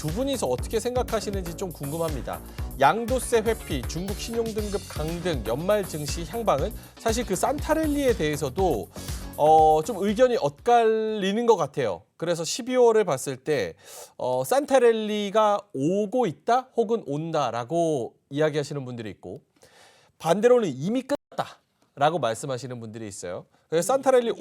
두 분이서 어떻게 생각하시는지 좀 궁금합니다. 양도세 회피, 중국 신용등급 강등, 연말 증시 향방은 사실 그 산타랠리에 대해서도 좀 의견이 엇갈리는 것 같아요. 그래서 12월을 봤을 때 산타랠리가 오고 있다 혹은 온다라고 이야기하시는 분들이 있고 반대로는 이미 끝났다라고 말씀하시는 분들이 있어요. 그래서 산타랠리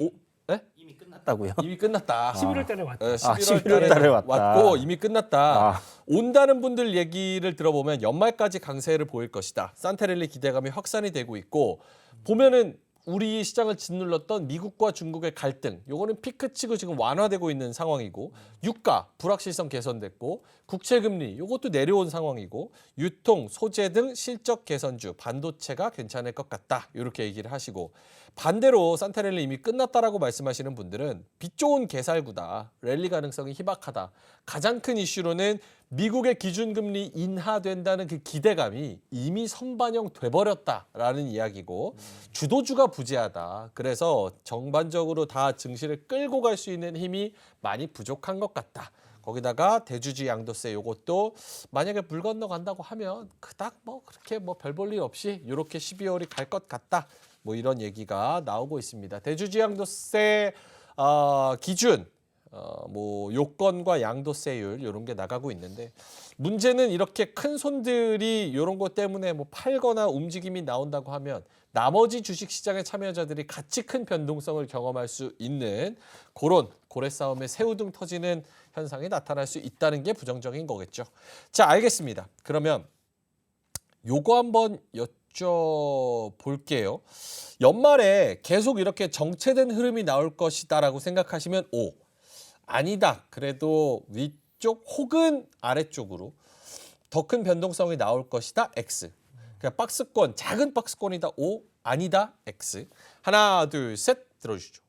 이미 끝났다고요? 이미 끝났다. 11월 달에 왔다. 11월 달에 왔고 이미 끝났다. 온다는 분들 얘기를 들어보면 연말까지 강세를 보일 것이다. 산타랠리 기대감이 확산이 되고 있고 보면은 우리 시장을 짓눌렀던 미국과 중국의 갈등, 요거는 피크치고 지금 완화되고 있는 상황이고 유가, 불확실성 개선됐고 국채금리, 요것도 내려온 상황이고 유통, 소재 등 실적 개선주, 반도체가 괜찮을 것 같다. 이렇게 얘기를 하시고 반대로 산타랠리 이미 끝났다라고 말씀하시는 분들은 빛 좋은 개살구다. 랠리 가능성이 희박하다. 가장 큰 이슈로는 미국의 기준금리 인하된다는 그 기대감이 이미 선반영 돼버렸다라는 이야기고 주도주가 부재하다. 그래서 전반적으로 다 증시를 끌고 갈 수 있는 힘이 많이 부족한 것 같다. 거기다가 대주주 양도세 요것도 만약에 물 건너간다고 하면 그닥 뭐 그렇게 뭐 별 볼 일 없이 이렇게 12월이 갈 것 같다. 뭐 이런 얘기가 나오고 있습니다. 대주주 양도세 기준 뭐 요건과 양도세율 이런 게 나가고 있는데 문제는 이렇게 큰 손들이 이런 것 때문에 뭐 팔거나 움직임이 나온다고 하면 나머지 주식시장의 참여자들이 같이 큰 변동성을 경험할 수 있는 그런 고래 싸움에 새우등 터지는 현상이 나타날 수 있다는 게 부정적인 거겠죠. 자, 알겠습니다. 그러면 요거 한번 여쭤볼게요. 연말에 계속 이렇게 정체된 흐름이 나올 것이다라고 생각하시면 O. 아니다. 그래도 위쪽 혹은 아래쪽으로 더 큰 변동성이 나올 것이다. X. 그냥 박스권, 작은 박스권이다. O. 아니다. X. 하나, 둘, 셋 들어주시죠.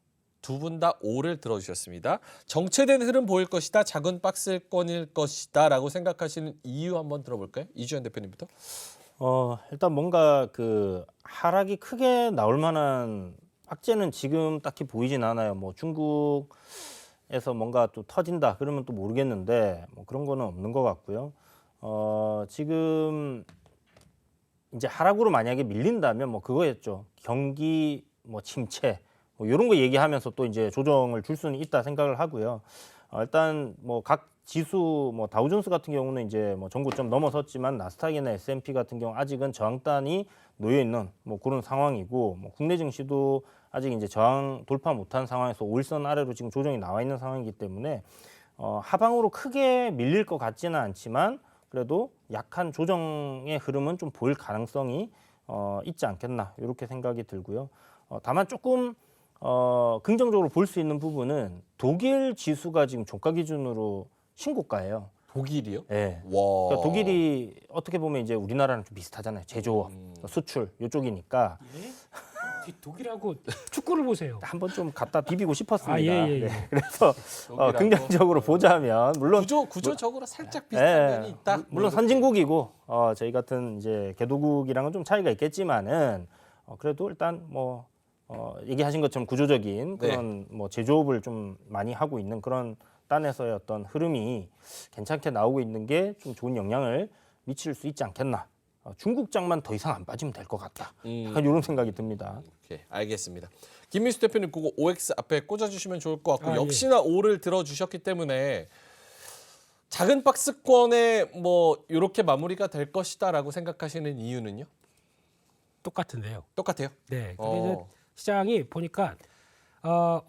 두 분 다 O를 들어주셨습니다. 정체된 흐름 보일 것이다. 작은 박스권일 것이다. 라고 생각하시는 이유 한번 들어볼까요? 이주연 대표님부터. 일단 뭔가 그 하락이 크게 나올 만한 악재는 지금 딱히 보이진 않아요. 뭐 중국에서 뭔가 또 터진다 그러면 또 모르겠는데 뭐 그런 거는 없는 것 같고요. 지금 이제 하락으로 만약에 밀린다면 뭐 그거였죠. 경기 뭐 침체 뭐 이런 거 얘기하면서 또 이제 조정을 줄 수는 있다 생각을 하고요. 일단 뭐 각 지수 뭐 다우존스 같은 경우는 이제 뭐 전고점 넘어섰지만 나스닥이나 S&P 같은 경우 아직은 저항단이 놓여 있는 뭐 그런 상황이고 뭐 국내 증시도 아직 이제 저항 돌파 못한 상황에서 5일선 아래로 지금 조정이 나와 있는 상황이기 때문에 하방으로 크게 밀릴 것 같지는 않지만 그래도 약한 조정의 흐름은 좀 보일 가능성이 있지 않겠나 이렇게 생각이 들고요. 다만 조금 긍정적으로 볼 수 있는 부분은 독일 지수가 지금 종가 기준으로 신고가예요. 독일이요? 네. 와. 그러니까 독일이 어떻게 보면 이제 우리나라랑 좀 비슷하잖아요. 제조업, 수출 이쪽이니까 독일하고 축구를 보세요. 한번 좀 갖다 비비고 싶었습니다. 예. 네. 그래서 독일하고. 긍정적으로 보자면 물론 구조적으로 살짝 비슷한 면이 있다. 물론 선진국이고 저희 같은 이제 개도국이랑은 좀 차이가 있겠지만은 그래도 일단 뭐 얘기하신 것처럼 구조적인 그런 뭐 제조업을 좀 많이 하고 있는 그런 단에서의 어떤 흐름이 괜찮게 나오고 있는 게 좀 좋은 영향을 미칠 수 있지 않겠나. 중국장만 더 이상 안 빠지면 될 것 같다. 약간 이런 생각이 듭니다. 오케이, 알겠습니다. 김민수 대표님 그거 OX 앞에 꽂아주시면 좋을 것 같고 예. 역시나 O를 들어주셨기 때문에 작은 박스권에 뭐 이렇게 마무리가 될 것이다라고 생각하시는 이유는요? 똑같은데요. 똑같아요. 네. 근데 이제 시장이 보니까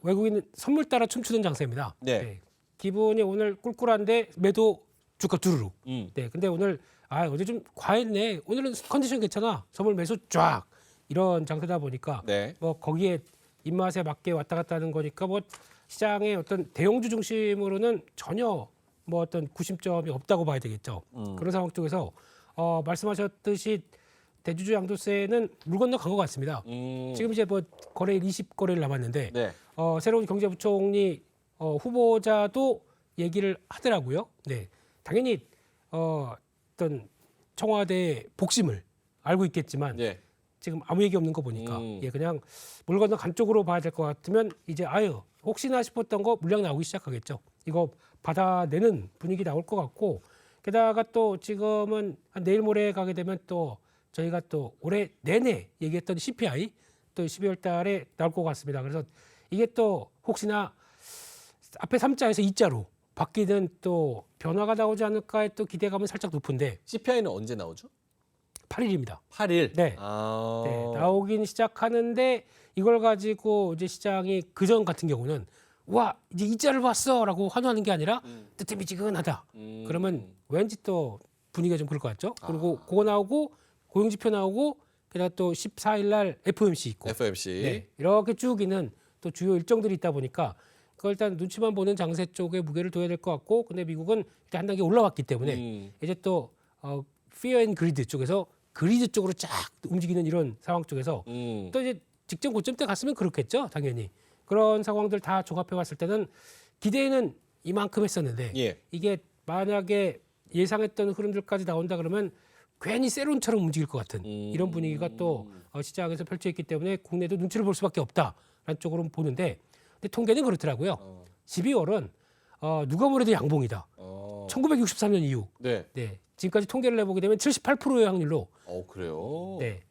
외국인은 선물 따라 춤추는 장세입니다. 네. 기분이 오늘 꿀꿀한데 매도 주가 두루룩. 네. 근데 오늘 어제 좀 과했네. 오늘은 컨디션 괜찮아. 선물 매수 쫙. 이런 장세다 보니까 뭐 거기에 입맛에 맞게 왔다 갔다 하는 거니까 뭐 시장의 어떤 대형주 중심으로는 전혀 뭐 어떤 구심점이 없다고 봐야 되겠죠. 그런 상황 쪽에서 말씀하셨듯이 대주주 양도세는 물 건너 간 것 같습니다. 지금 이제 뭐 거래일 20거래일 남았는데 새로운 경제부총리 후보자도 얘기를 하더라고요. 네, 당연히 어떤 청와대 복심을 알고 있겠지만 지금 아무 얘기 없는 거 보니까 그냥 물 건너 간 쪽으로 봐야 될 것 같으면 이제 혹시나 싶었던 거 물량 나오기 시작하겠죠. 이거 받아내는 분위기 나올 것 같고 게다가 또 지금은 한 내일 모레 가게 되면 또 저희가 또 올해 내내 얘기했던 CPI 또 12월 달에 나올 것 같습니다. 그래서 이게 또 혹시나 앞에 3자에서 2자로 바뀌는 또 변화가 나오지 않을까의 또 기대감은 살짝 높은데 CPI는 언제 나오죠? 8일입니다. 8일. 네. 아. 네, 나오긴 시작하는데 이걸 가지고 이제 시장이 그전 같은 경우는 와 이제 이자를 봤어라고 환호하는 게 아니라 뜨뜻미지근하다. 그러면 왠지 또 분위기가 좀 그럴 것 같죠. 그리고 그거 나오고 고용지표 나오고 게다가 또 14일 날 FOMC 있고 FOMC. 네, 이렇게 쭉 있는 또 주요 일정들이 있다 보니까 그걸 일단 눈치만 보는 장세 쪽에 무게를 둬야 될 것 같고 근데 미국은 일단 한 단계 올라왔기 때문에 이제 또 Fear and Greed 쪽에서 그리드 쪽으로 쫙 움직이는 이런 상황 쪽에서 또 이제 직전 고점 때 갔으면 그렇겠죠 당연히 그런 상황들 다 종합해 봤을 때는 기대는 이만큼 했었는데 예. 이게 만약에 예상했던 흐름들까지 나온다 그러면 괜히 세론처럼 움직일 것 같은 이런 분위기가 또 시장에서 펼쳐 있기 때문에 국내도 눈치를 볼 수밖에 없다라는 쪽으로 보는데 근데 통계는 그렇더라고요. 12월은 누가 뭐래도 양봉이다. 1963년 이후 네. 네, 지금까지 통계를 내보게 되면 78%의 확률로 그래요. 네,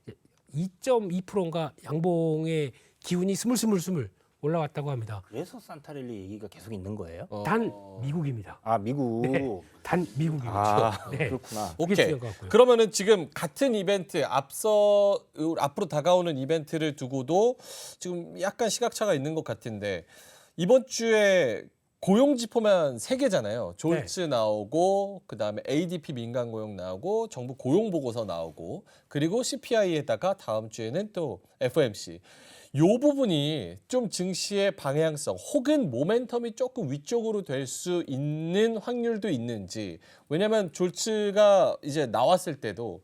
2.2%인가 양봉의 기운이 스물스물 올라왔다고 합니다. 그래서 산타렐리 얘기가 계속 있는 거예요? 단 미국입니다. 아 미국. 네, 단 미국이죠. 아 네. 그렇구나. 그게 오케이. 중요한 것 같고요. 그러면은 지금 같은 이벤트 앞으로 다가오는 이벤트를 두고도 지금 약간 시각차가 있는 것 같은데 이번 주에 고용 지표만 3개잖아요. 졸츠 나오고 그다음에 ADP 민간 고용 나오고 정부 고용 보고서 나오고 그리고 CPI에다가 다음 주에는 또 FOMC. 요 부분이 좀 증시의 방향성 혹은 모멘텀이 조금 위쪽으로 될 수 있는 확률도 있는지 왜냐하면 졸츠가 이제 나왔을 때도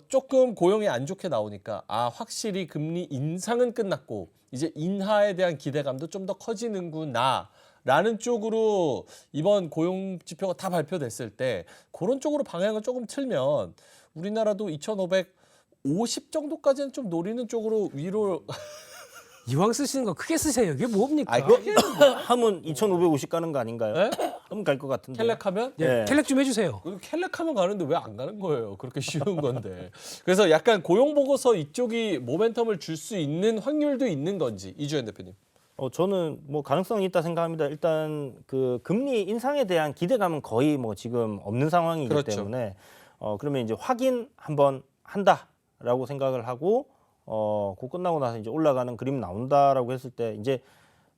조금 고용이 안 좋게 나오니까 확실히 금리 인상은 끝났고 이제 인하에 대한 기대감도 좀 더 커지는구나 라는 쪽으로 이번 고용 지표가 다 발표됐을 때 그런 쪽으로 방향을 조금 틀면 우리나라도 2,550 정도까지는 좀 노리는 쪽으로 위로 이왕 쓰시는 거 크게 쓰세요. 이게 뭡니까? 하면 2,550 가는 거 아닌가요? 네? 그럼 갈 것 같은데. 캘렉하면 네, 예. 캘렉 좀 해주세요. 캘렉하면 가는데 왜 안 가는 거예요? 그렇게 쉬운 건데. 그래서 약간 고용 보고서 이쪽이 모멘텀을 줄 수 있는 확률도 있는 건지 이주연 대표님. 저는 뭐 가능성이 있다 생각합니다. 일단 그 금리 인상에 대한 기대감은 거의 뭐 지금 없는 상황이기 그렇죠. 때문에 그러면 이제 확인 한번 한다라고 생각을 하고 그 끝나고 나서 이제 올라가는 그림 나온다라고 했을 때 이제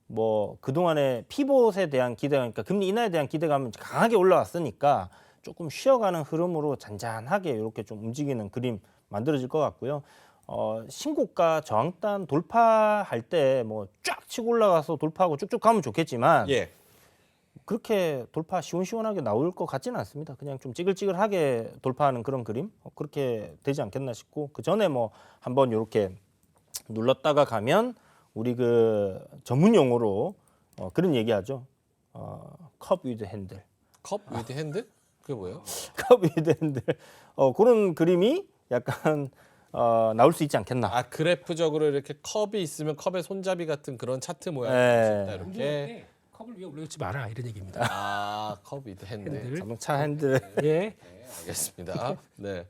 뭐 그동안에 피봇에 대한 기대감, 그러니까 금리 인하에 대한 기대감은 강하게 올라왔으니까 조금 쉬어가는 흐름으로 잔잔하게 이렇게 좀 움직이는 그림 만들어질 것 같고요. 신고가 저항단 돌파할 때 뭐 쫙 치고 올라가서 돌파하고 쭉쭉 가면 좋겠지만 예. 그렇게 돌파 시원시원하게 나올 것 같지는 않습니다. 그냥 좀 찌글찌글하게 돌파하는 그런 그림 그렇게 되지 않겠나 싶고 그 전에 뭐 한번 이렇게 눌렀다가 가면 우리 그 전문 용어로 그런 얘기하죠. 컵 위드 핸들. 컵 위드 핸드? 그게 뭐예요? 컵 위드 핸들. 그런 그림이 약간 나올 수 있지 않겠나. 그래프적으로 이렇게 컵이 있으면 컵의 손잡이 같은 그런 차트 모양이 네. 있다 이렇게. 컵을 위에 올려놓지 마라 이런 얘기입니다. 컵 위드 핸드. 핸들. 자동차 핸들. 예. 네, 알겠습니다. 네.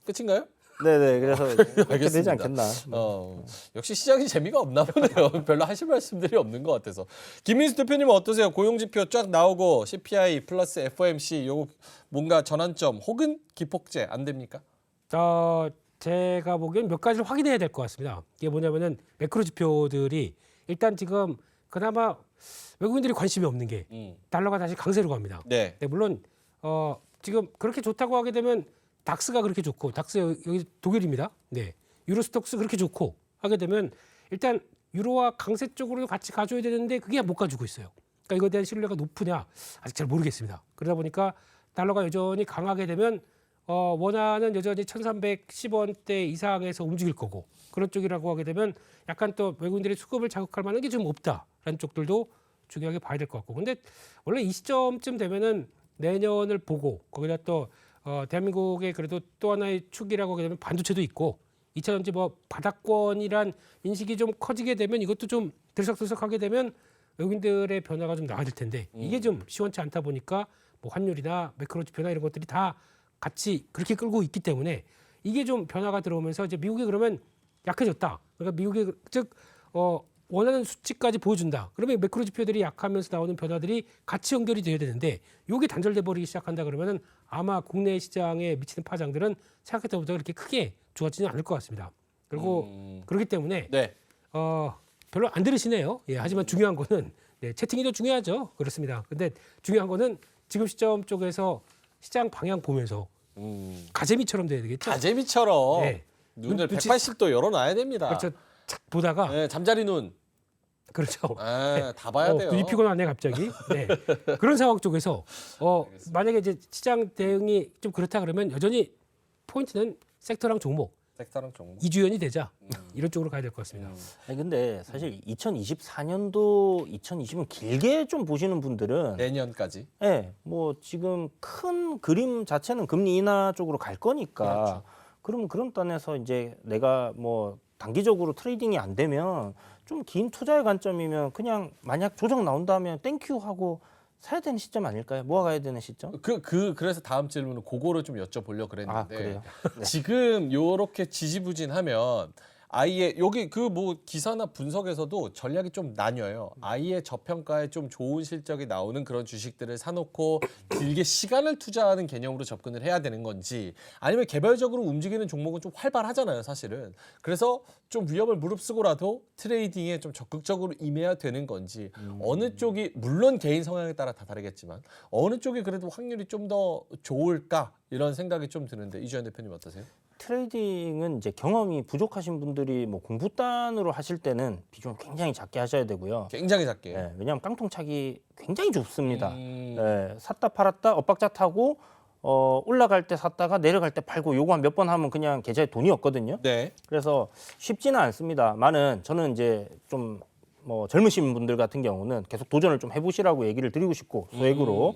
끝인가요? 네네. 그래서 그렇게 되지 알겠습니다. 않겠나. 역시 시장이 재미가 없나 보네요. 별로 하실 말씀들이 없는 것 같아서. 김민수 대표님은 어떠세요? 고용지표 쫙 나오고 CPI 플러스 FOMC 요거 뭔가 전환점 혹은 기폭제 안 됩니까? 제가 보기엔 몇 가지를 확인해야 될 것 같습니다. 이게 뭐냐면은 매크로 지표들이 일단 지금 그나마 외국인들이 관심이 없는 게 달러가 다시 강세로 갑니다. 네. 네, 물론 지금 그렇게 좋다고 하게 되면 닥스가 그렇게 좋고 닥스 여기 독일입니다. 네, 유로스톡스 그렇게 좋고 하게 되면 일단 유로와 강세 쪽으로 같이 가줘야 되는데 그게 못 가지고 있어요. 그러니까 이거에 대한 신뢰가 높으냐 아직 잘 모르겠습니다. 그러다 보니까 달러가 여전히 강하게 되면 원화는 여전히 1,310원대 이상에서 움직일 거고 그런 쪽이라고 하게 되면 약간 또 외국인들의 수급을 자극할 만한 게 좀 없다라는 쪽들도 중요하게 봐야 될 것 같고 근데 원래 이 시점쯤 되면은 내년을 보고 거기다 또 대한민국의 그래도 또 하나의 축이라고 하게 되면 반도체도 있고 2차전지 뭐 바닥권이란 인식이 좀 커지게 되면 이것도 좀 들썩들썩하게 되면 외국인들의 변화가 좀 나아질 텐데 이게 좀 시원치 않다 보니까 뭐 환율이나 매크로 지표나 이런 것들이 다 같이 그렇게 끌고 있기 때문에 이게 좀 변화가 들어오면서 이제 미국이 그러면 약해졌다. 그러니까 미국이 즉 원하는 수치까지 보여준다. 그러면 매크로 지표들이 약하면서 나오는 변화들이 같이 연결이 돼야 되는데 이게 단절돼 버리기 시작한다 그러면은 아마 국내 시장에 미치는 파장들은 생각했던 것보다 그렇게 크게 좋아지는 않을 것 같습니다. 그리고 그렇기 때문에 네. 별로 안 들으시네요. 예, 하지만 중요한 거는 네, 채팅이 더 중요하죠. 그렇습니다. 근데 중요한 거는 지금 시점 쪽에서 시장 방향 보면서 가재미처럼 돼야 되겠죠. 가재미처럼 네. 눈을 눈치- 180도 열어놔야 됩니다. 그렇죠. 착 보다가 네, 잠자리 눈. 그렇죠. 다 봐야 돼요. 눈이 피곤하네 갑자기. 네. 그런 상황 쪽에서 만약에 이제 시장 대응이 좀 그렇다 그러면 여전히 포인트는 섹터랑 종목 섹터랑 종목. 이주연이 되자 이런 쪽으로 가야 될 것 같습니다. 아니 근데 사실 2024년도 2020은 길게 좀 보시는 분들은 내년까지. 네, 뭐 지금 큰 그림 자체는 금리 인하 쪽으로 갈 거니까 그렇죠. 그러면 그런 단에서 이제 내가 뭐 단기적으로 트레이딩이 안 되면 좀 긴 투자의 관점이면 그냥 만약 조정 나온다면 땡큐 하고 사야 되는 시점 아닐까요? 모아가야 되는 시점? 그래서 다음 질문은 그거를 좀 여쭤보려고 그랬는데. 아, 그래요? 지금 요렇게 지지부진하면 아예 여기 그 뭐 기사나 분석에서도 전략이 좀 나뉘어요. 아예 저평가에 좀 좋은 실적이 나오는 그런 주식들을 사놓고 길게 시간을 투자하는 개념으로 접근을 해야 되는 건지, 아니면 개별적으로 움직이는 종목은 좀 활발하잖아요, 사실은. 그래서 좀 위험을 무릅쓰고라도 트레이딩에 좀 적극적으로 임해야 되는 건지, 어느 쪽이 물론 개인 성향에 따라 다 다르겠지만 어느 쪽이 그래도 확률이 좀 더 좋을까 이런 생각이 좀 드는데 이주연 대표님 어떠세요? 트레이딩은 이제 경험이 부족하신 분들이 뭐 공부단으로 하실 때는 비중을 굉장히 작게 하셔야 되고요. 굉장히 작게. 네, 왜냐하면 깡통차기 굉장히 좁습니다. 네, 샀다 팔았다 엇박자 타고 올라갈 때 샀다가 내려갈 때 팔고 요거 한 몇 번 하면 그냥 계좌에 돈이 없거든요. 네. 그래서 쉽지는 않습니다만은 저는 이제 좀 뭐 젊으신 분들 같은 경우는 계속 도전을 좀 해보시라고 얘기를 드리고 싶고 소액으로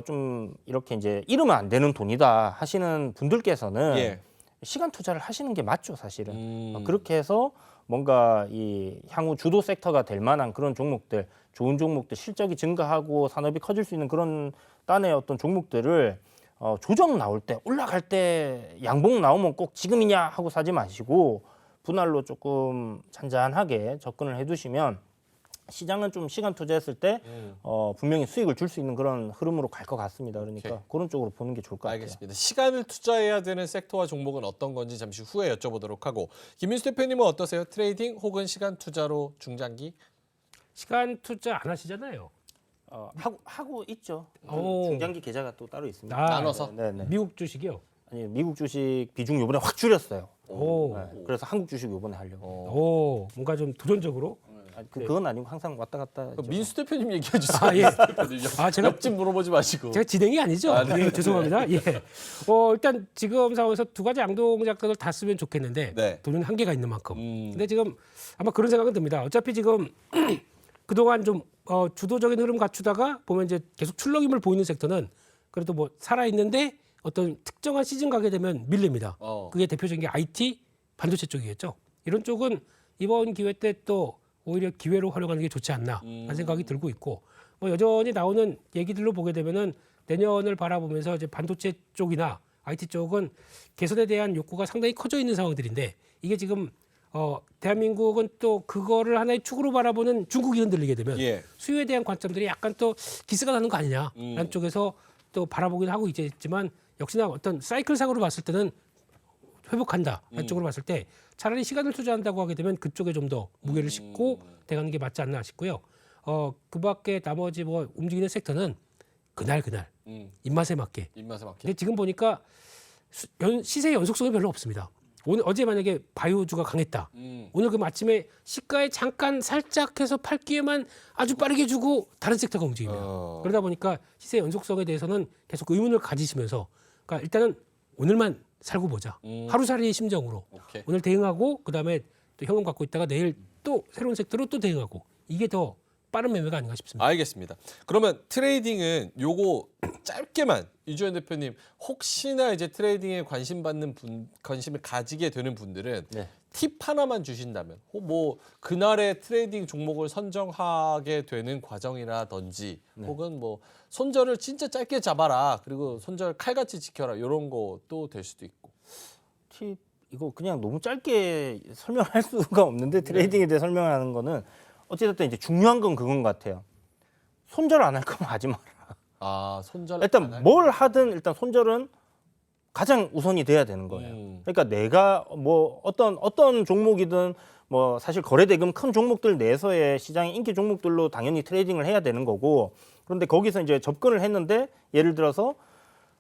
좀 이렇게 이제 잃으면 안 되는 돈이다 하시는 분들께서는 예. 시간 투자를 하시는 게 맞죠, 사실은. 그렇게 해서 뭔가 이 향후 주도 섹터가 될 만한 그런 종목들, 좋은 종목들, 실적이 증가하고 산업이 커질 수 있는 그런 딴의 어떤 종목들을 조정 나올 때, 올라갈 때 양봉 나오면 꼭 지금이냐 하고 사지 마시고 분할로 조금 잔잔하게 접근을 해두시면 시장은 좀 시간 투자했을 때 분명히 수익을 줄 수 있는 그런 흐름으로 갈 것 같습니다. 그러니까 오케이. 그런 쪽으로 보는 게 좋을 것 같아요. 알겠습니다. 시간을 투자해야 되는 섹터와 종목은 어떤 건지 잠시 후에 여쭤보도록 하고, 김민수 대표님은 어떠세요? 트레이딩 혹은 시간 투자로 중장기? 시간 투자 안 하시잖아요. 하고 있죠. 오. 중장기 계좌가 또 따로 있습니다. 나눠서? 네. 미국 주식이요. 아니 미국 주식 비중 요번에 확 줄였어요. 오. 네, 그래서 한국 주식 요번에 하려고. 오, 뭔가 좀 도전적으로. 그건 아니고 항상 왔다 갔다. 그럼 민수 대표님 얘기해 주세요. 아, 예. 대표님요. 아, 제가- 옆집 물어보지 마시고. 제가 진행이 아니죠. 예, 죄송합니다. 예. 일단 지금 상황에서 두 가지 양동작전을 다 쓰면 좋겠는데 네. 돈은 한계가 있는 만큼. 근데 지금 아마 그런 생각은 듭니다. 어차피 지금 그동안 좀 주도적인 흐름 갖추다가 보면 이제 계속 출렁임을 보이는 섹터는 그래도 뭐 살아 있는데 어떤 특정한 시즌 가게 되면 밀립니다. 그게 대표적인 게 IT, 반도체 쪽이겠죠. 이런 쪽은 이번 기회 때 또 오히려 기회로 활용하는 게 좋지 않나 하는 생각이 들고 있고, 뭐 여전히 나오는 얘기들로 보게 되면은 내년을 바라보면서 이제 반도체 쪽이나 IT 쪽은 개선에 대한 욕구가 상당히 커져 있는 상황들인데, 이게 지금 대한민국은 또 그거를 하나의 축으로 바라보는 중국이 흔들리게 되면 예. 수요에 대한 관점들이 약간 또 기스가 나는 거 아니냐라는 쪽에서 또 바라보긴 하고 있지만, 역시나 어떤 사이클상으로 봤을 때는 회복한다 쪽으로 봤을 때 차라리 시간을 투자한다고 하게 되면 그쪽에 좀 더 무게를 싣고 대가는 게 맞지 않나 싶고요. 그밖에 나머지 뭐 움직이는 섹터는 그날 입맛에 맞게. 입맛에 맞게. 근데 지금 보니까 시세 연속성이 별로 없습니다. 어제 만약에 바이오주가 강했다. 오늘 그 아침에 시가에 잠깐 살짝 해서 팔기에만 아주 빠르게 주고 다른 섹터가 움직입니다. 그러다 보니까 시세 연속성에 대해서는 계속 의문을 가지시면서, 그러니까 일단은 오늘만 살고 보자. 하루살이 심정으로 오케이. 오늘 대응하고 그다음에 또 현금 갖고 있다가 내일 또 새로운 섹터로 또 대응하고, 이게 더 빠른 매매가 아닌가 싶습니다. 알겠습니다. 그러면 트레이딩은 요거 짧게만, 이주연 대표님 혹시나 이제 트레이딩에 관심을 가지게 되는 분들은 네. 팁 하나만 주신다면, 뭐 그날의 트레이딩 종목을 선정하게 되는 과정이라든지, 혹은 뭐 손절을 진짜 짧게 잡아라, 그리고 손절 칼같이 지켜라, 이런 것도 될 수도 있고. 팁 이거 그냥 너무 짧게 설명할 수가 없는데 트레이딩에 대해 설명하는 거는 어찌됐든 이제 중요한 건 그건 것 같아요. 손절 안 할 거면 하지 마라. 아, 손절 일단 뭘 하든 일단 손절은 가장 우선이 돼야 되는 거예요. 그러니까 내가 뭐 어떤 종목이든 뭐 사실 거래대금 큰 종목들 내에서의 시장의 인기 종목들로 당연히 트레이딩을 해야 되는 거고, 그런데 거기서 이제 접근을 했는데 예를 들어서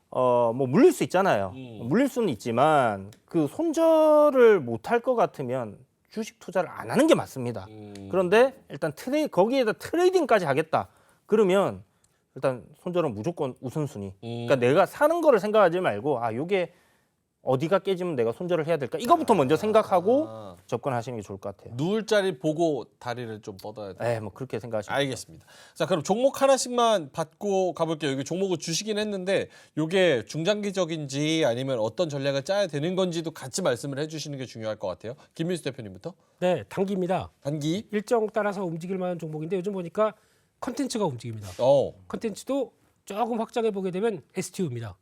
뭐 물릴 수 있잖아요. 물릴 수는 있지만 그 손절을 못 할 것 같으면 주식 투자를 안 하는 게 맞습니다. 그런데 일단 거기에다 트레이딩까지 하겠다. 그러면 일단 손절은 무조건 우선순위. 그러니까 내가 사는 거를 생각하지 말고 요게 어디가 깨지면 내가 손절을 해야 될까? 이거부터 먼저 생각하고 접근하시는 게 좋을 것 같아요. 누울 자리 보고 다리를 좀 뻗어야 돼. 뭐 그렇게 생각하시면 알겠습니다. 자, 그럼 종목 하나씩만 받고 가볼게요. 여기 종목을 주시긴 했는데 이게 중장기적인지 아니면 어떤 전략을 짜야 되는 건지도 같이 말씀을 해주시는 게 중요할 것 같아요. 김민수 대표님부터. 네, 단기입니다. 단기. 일정 따라서 움직일 만한 종목인데 요즘 보니까 컨텐츠가 움직입니다. 컨텐츠도 조금 확장해 보게 되면 STU입니다.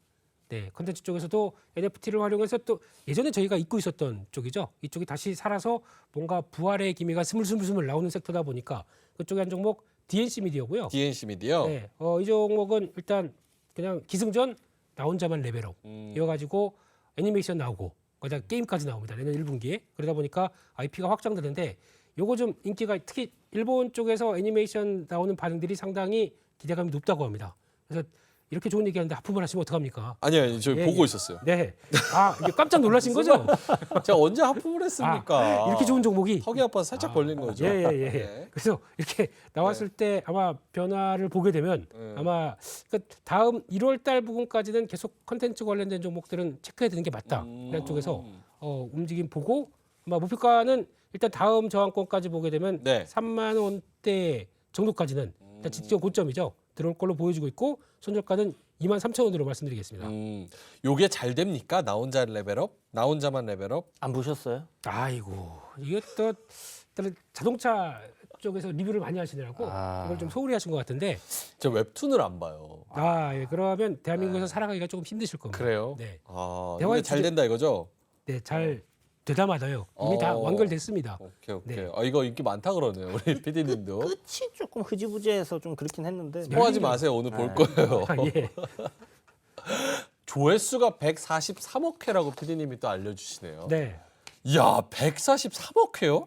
네, 컨텐츠 쪽에서도 NFT를 활용해서 또 예전에 저희가 잊고 있었던 쪽이죠. 이쪽이 다시 살아서 뭔가 부활의 기미가 스물스물 나오는 섹터다 보니까 그쪽에 한 종목 DNC 미디어고요. DNC 미디어. 네, 이 종목은 일단 그냥 기승전 나 혼자만 레벨업 이어가지고 애니메이션 나오고 거기다 게임까지 나옵니다. 내년 1분기에. 그러다 보니까 IP가 확장되는데 요거 좀 인기가 특히 일본 쪽에서 애니메이션 나오는 반응들이 상당히 기대감이 높다고 합니다. 그래서 이렇게 좋은 얘기하는데 하품을 하시면 어떡합니까? 아니요, 저 보고 있었어요. 네. 이게 깜짝 놀라신 거죠? 제가 언제 하품을 했습니까? 이렇게 좋은 종목이 턱이 아파서 살짝 벌린 거죠. 예. 네. 그래서 이렇게 나왔을 때 아마 변화를 보게 되면 아마 그러니까 다음 1월 달 부분까지는 계속 컨텐츠 관련된 종목들은 체크해야 되는 게 맞다. 이런 쪽에서 움직임 보고 아마 목표가는 일단 다음 저항권까지 보게 되면 3만 원대 정도까지는 일단 지지적 고점이죠. 들어올 걸로 보여지고 있고 손절가는 23,000원으로 말씀드리겠습니다. 요게 잘 됩니까? 나 혼자 레벨업? 나 혼자만 레벨업? 안 보셨어요? 아이고 이게 또 일단 자동차 쪽에서 리뷰를 많이 하시느라고 이걸 좀 소홀히 하신 것 같은데 저 웹툰을 안 봐요. 예. 그러면 대한민국에서 살아가기가 조금 힘드실 겁니다. 그래요? 네. 근데 잘 된다 이거죠? 네, 잘 되다마다요. 이미 다 완결됐습니다. 오케이. 네. 이거 인기 많다 그러네요. 우리 PD님도. 끝이 조금 흐지부지해서 좀 그렇긴 했는데 스포하지 마세요. 오늘 볼 거예요. 예. 조회수가 143억 회라고 PD님이 또 알려주시네요. 네. 이야, 143억 회요?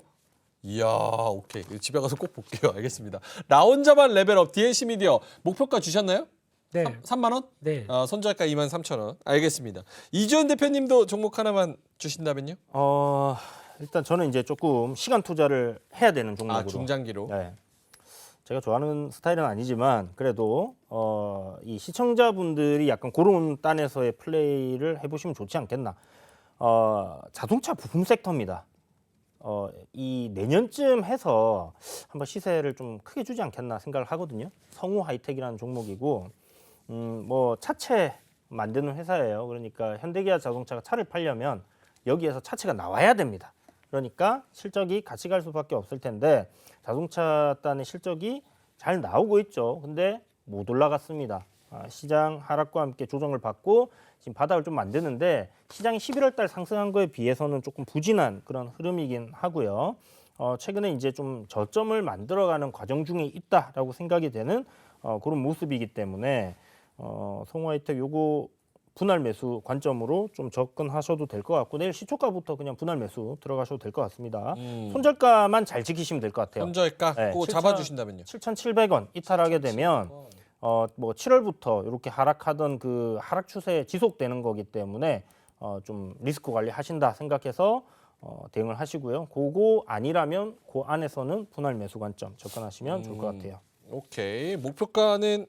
이야, 오케이. 집에 가서 꼭 볼게요. 알겠습니다. 나 혼자만 레벨업 DNC 미디어 목표가 주셨나요? 네. 3만 원? 네. 손절가 23,000원. 알겠습니다. 이주연 대표님도 종목 하나만 주신다면요? 일단 저는 이제 조금 시간 투자를 해야 되는 종목으로. 중장기로. 네. 제가 좋아하는 스타일은 아니지만 그래도 이 시청자분들이 약간 그런 딴에서의 플레이를 해보시면 좋지 않겠나. 자동차 부품 섹터입니다. 이 내년쯤 해서 한번 시세를 좀 크게 주지 않겠나 생각을 하거든요. 성우 하이텍이라는 종목이고, 뭐 차체 만드는 회사예요. 그러니까 현대기아 자동차가 차를 팔려면 여기에서 차체가 나와야 됩니다. 그러니까 실적이 같이 갈 수밖에 없을 텐데 자동차 단의 실적이 잘 나오고 있죠. 근데 못 올라갔습니다. 시장 하락과 함께 조정을 받고 지금 바닥을 좀 만드는데 시장이 11월 달 상승한 거에 비해서는 조금 부진한 그런 흐름이긴 하고요. 최근에 이제 좀 저점을 만들어가는 과정 중에 있다라고 생각이 되는 그런 모습이기 때문에 성우하이텍 요거 분할 매수 관점으로 좀 접근하셔도 될 것 같고 내일 시초가부터 그냥 분할 매수 들어가셔도 될 것 같습니다. 손절가만 잘 지키시면 될 것 같아요. 손절가 그거 잡아주신다면요? 7,700원 이탈하게 되면 뭐 7월부터 이렇게 하락하던 그 하락 추세 지속되는 거기 때문에 좀 리스크 관리 하신다 생각해서 대응을 하시고요. 그거 아니라면 그 안에서는 분할 매수 관점 접근하시면 좋을 것 같아요. 오케이. 목표가는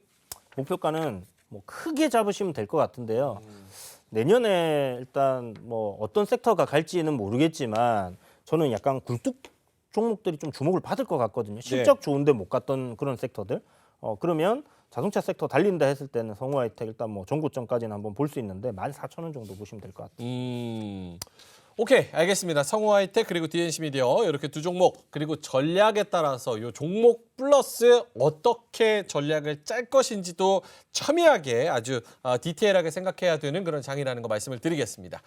뭐 크게 잡으시면 될 것 같은데요. 내년에 일단 뭐 어떤 섹터가 갈지는 모르겠지만 저는 약간 굴뚝 종목들이 좀 주목을 받을 것 같거든요. 실적 좋은데 못 갔던 그런 섹터들. 그러면 자동차 섹터 달린다 했을 때는 성우하이텍 일단 뭐 전고점까지는 한번 볼 수 있는데 14,000원 정도 보시면 될 것 같아요. 오케이, 알겠습니다. 성우하이텍 그리고 DNC 미디어 이렇게 두 종목 그리고 전략에 따라서 이 종목 플러스 어떻게 전략을 짤 것인지도 첨예하게 아주 디테일하게 생각해야 되는 그런 장이라는 거 말씀을 드리겠습니다.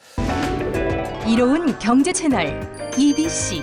이로운 경제 채널 EBC